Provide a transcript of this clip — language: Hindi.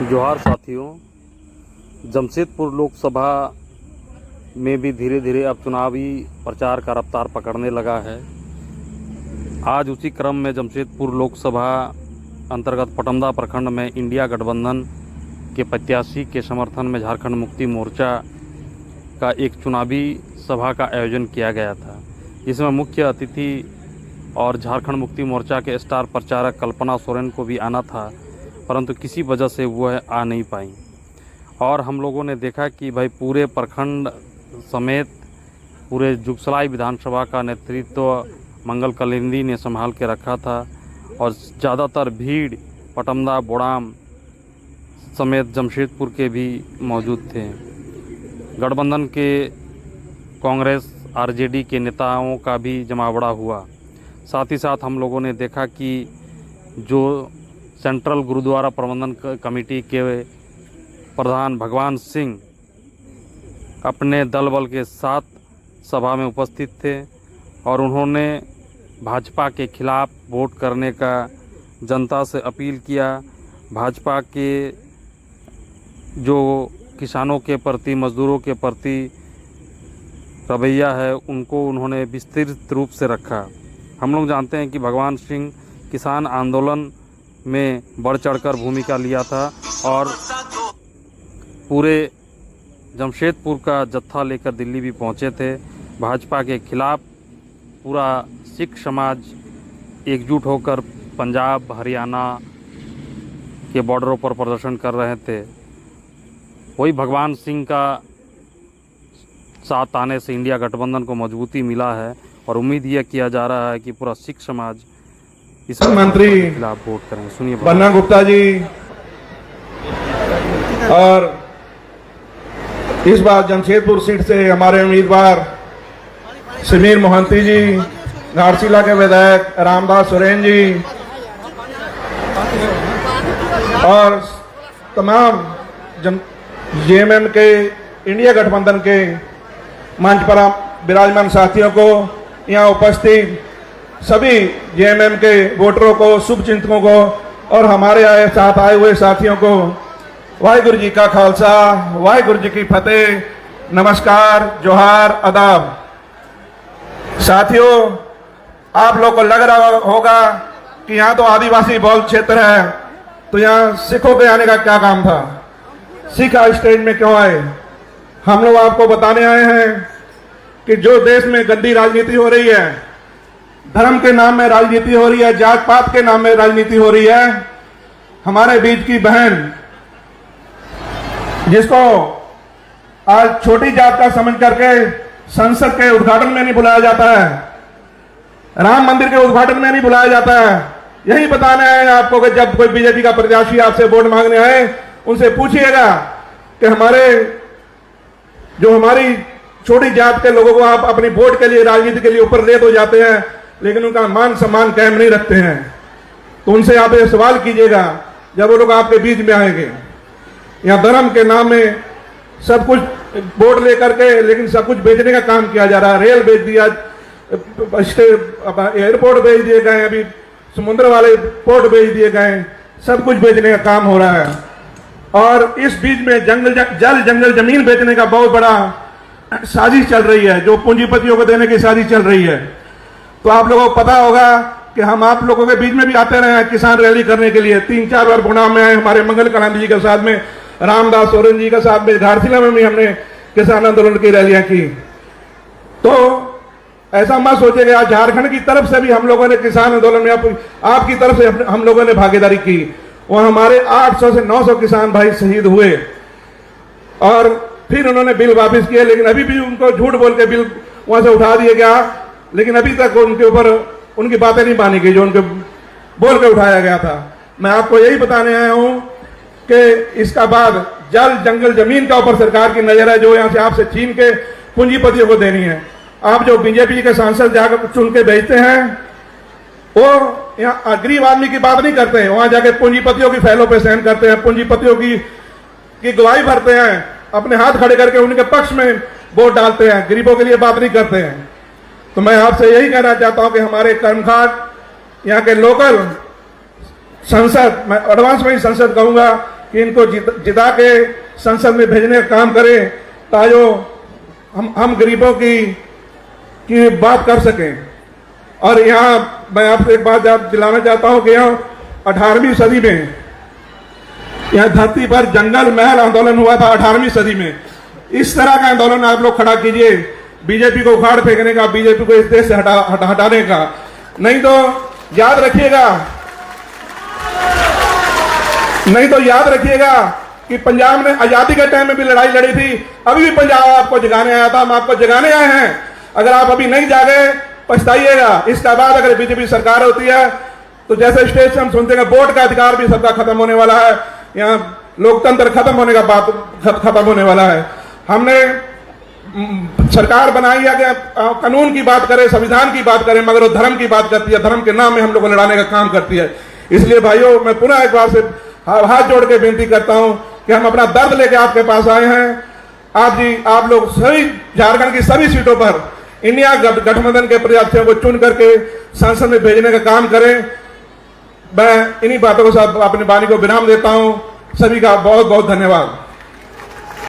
जोहार साथियों, जमशेदपुर लोकसभा में भी धीरे धीरे अब चुनावी प्रचार का रफ्तार पकड़ने लगा है। आज उसी क्रम में जमशेदपुर लोकसभा अंतर्गत पटमदा प्रखंड में इंडिया गठबंधन के प्रत्याशी के समर्थन में झारखंड मुक्ति मोर्चा का एक चुनावी सभा का आयोजन किया गया था, जिसमें मुख्य अतिथि और झारखंड मुक्ति मोर्चा के स्टार प्रचारक कल्पना सोरेन को भी आना था, परंतु किसी वजह से वह आ नहीं पाई। और हम लोगों ने देखा कि भाई पूरे प्रखंड समेत पूरे जुगसलाई विधानसभा का नेतृत्व मंगल कलिंदी ने संभाल के रखा था और ज़्यादातर भीड़ पटमदा बोड़ाम समेत जमशेदपुर के भी मौजूद थे। गठबंधन के कांग्रेस आरजेडी के नेताओं का भी जमावड़ा हुआ। साथ ही साथ हम लोगों ने देखा कि जो सेंट्रल गुरुद्वारा प्रबंधन कमेटी के प्रधान भगवान सिंह अपने दल बल के साथ सभा में उपस्थित थे और उन्होंने भाजपा के खिलाफ वोट करने का जनता से अपील किया। भाजपा के जो किसानों के प्रति, मजदूरों के प्रति रवैया है, उनको उन्होंने विस्तृत रूप से रखा। हम लोग जानते हैं कि भगवान सिंह किसान आंदोलन में बढ़ चढ़कर भूमिका लिया था और पूरे जमशेदपुर का जत्था लेकर दिल्ली भी पहुंचे थे। भाजपा के खिलाफ पूरा सिख समाज एकजुट होकर पंजाब, हरियाणा के बॉर्डरों पर प्रदर्शन कर रहे थे। वही भगवान सिंह का साथ आने से इंडिया गठबंधन को मजबूती मिला है और उम्मीद यह किया जा रहा है कि पूरा सिख समाज इस मंत्री के खिलाफ वोट करेंगे। सुनिए बन्ना गुप्ता जी और इस बार जमशेदपुर सीट से हमारे उम्मीदवार समीर मोहंती जी, घाटशिला के विधायक रामदास सोरेन जी और तमाम जेएमएम के इंडिया गठबंधन के मंच पर विराजमान साथियों को, यहाँ उपस्थित सभी जेएमएम के वोटरों को, शुभचिंतकों को और हमारे साथ आए हुए साथियों को वाहिगुरु जी का खालसा, वाहिगुरु जी की फतेह, नमस्कार, जोहार, आदाब। साथियों, आप लोग को लग रहा होगा कि यहाँ तो आदिवासी बहुल क्षेत्र है, तो यहाँ सिखों के आने का क्या काम था, सिख स्टेज में क्यों आए। हम लोग आपको बताने आए हैं कि जो देश में गंदी राजनीति हो रही है, धर्म के नाम में राजनीति हो रही है, जात पात के नाम में राजनीति हो रही है, हमारे बीच की बहन जिसको आज छोटी जात का समझ करके संसद के उद्घाटन में नहीं बुलाया जाता है, राम मंदिर के उद्घाटन में नहीं बुलाया जाता है, यही बताने आए आपको कि जब कोई बीजेपी का प्रत्याशी आपसे वोट मांगने आए, उनसे पूछिएगा कि हमारी छोटी जात के लोगों को आप अपनी वोट के लिए, राजनीति के लिए ऊपर ले तो जाते हैं, लेकिन उनका मान सम्मान कायम नहीं रखते हैं। तो उनसे आप ये सवाल कीजिएगा जब वो लोग आपके बीच में आएंगे। यहाँ धर्म के नाम में सब कुछ वोट लेकर के, लेकिन सब कुछ बेचने का काम किया जा रहा है। रेल बेच दिया, एयरपोर्ट बेच दिए गए, अभी समुद्र वाले पोर्ट बेच दिए गए, सब कुछ बेचने का काम हो रहा है। और इस बीच में जंगल जमीन बेचने का बहुत बड़ा साजिश चल रही है, जो पूंजीपतियों को देने की साजिश चल रही है। तो आप लोगों को पता होगा कि हम आप लोगों के बीच में भी आते रहे हैं किसान रैली करने के लिए। 3-4 बार गुना में आए, हमारे मंगल कलांदी जी के साथ में, रामदास सोरेन जी के साथ में, घाटशिला में भी हमने किसान आंदोलन की रैलियां की। तो ऐसा मत सोचिएगा, झारखंड की तरफ से भी हम लोगों ने किसान आंदोलन में आपकी तरफ से हम लोगों ने भागीदारी की। वहां हमारे 800 से 900 किसान भाई शहीद हुए और फिर उन्होंने बिल वापस किए, लेकिन अभी भी उनको झूठ बोल के बिल वहां से उठा दिया गया, लेकिन अभी तक उनके ऊपर उनकी बातें नहीं मानी गई जो उनको बोल के उठाया गया था। मैं आपको यही बताने आया हूं कि इसका बाद जल जंगल जमीन का ऊपर सरकार की नजर है, जो यहाँ से आपसे छीन के पूंजीपतियों को देनी है। आप जो बीजेपी के सांसद जाकर चुन के भेजते हैं, वो यहाँ गरीब आदमी की बात नहीं करते हैं, वहां जाके पूंजीपतियों की फैलों पे सहन करते हैं, पूंजीपतियों की गवाही भरते हैं, अपने हाथ खड़े करके उनके पक्ष में वोट डालते हैं, गरीबों के लिए बात नहीं करते हैं। तो मैं आपसे यही कहना चाहता हूं कि हमारे कर्मखाट यहाँ के लोकल संसद, मैं एडवांस में ही संसद कहूंगा कि इनको जिता के संसद में भेजने का काम करें ताकि हम गरीबों की बात कर सकें। और यहाँ मैं आपसे एक बात दिलाना चाहता हूं कि यहाँ 18वीं सदी में यहाँ धरती पर जंगल महल आंदोलन हुआ था 18वीं सदी में। इस तरह का आंदोलन आप लोग खड़ा कीजिए, बीजेपी को उखाड़ फेंकने का, बीजेपी को इस देश से हटाने का। नहीं तो याद रखिएगा कि पंजाब ने आजादी के टाइम में भी लड़ाई लड़ी थी, अभी भी पंजाब आपको जगाने आया था, हम आपको जगाने आए हैं। अगर आप अभी नहीं जागे पछताइएगा। इसका बाद अगर बीजेपी सरकार होती है तो जैसे स्टेज से हम सुनते हैं वोट का अधिकार भी सबका खत्म होने वाला है, यहाँ लोकतंत्र खत्म होने वाला है। हमने सरकार बनाई है कि कानून की बात करें, संविधान की बात करें, मगर वो धर्म की बात करती है, धर्म के नाम में हम लोग को लड़ाने का काम करती है। इसलिए भाइयों, मैं पुनः एक बार से हाथ जोड़ के विनती करता हूं कि हम अपना दर्द लेके आपके पास आए हैं। आप लोग सभी झारखंड की सभी सीटों पर इंडिया गठबंधन के प्रत्याशियों को चुन करके संसद में भेजने का काम करें। मैं इन्हीं बातों के साथ अपनी वाणी को विराम देता हूं। सभी का बहुत बहुत धन्यवाद।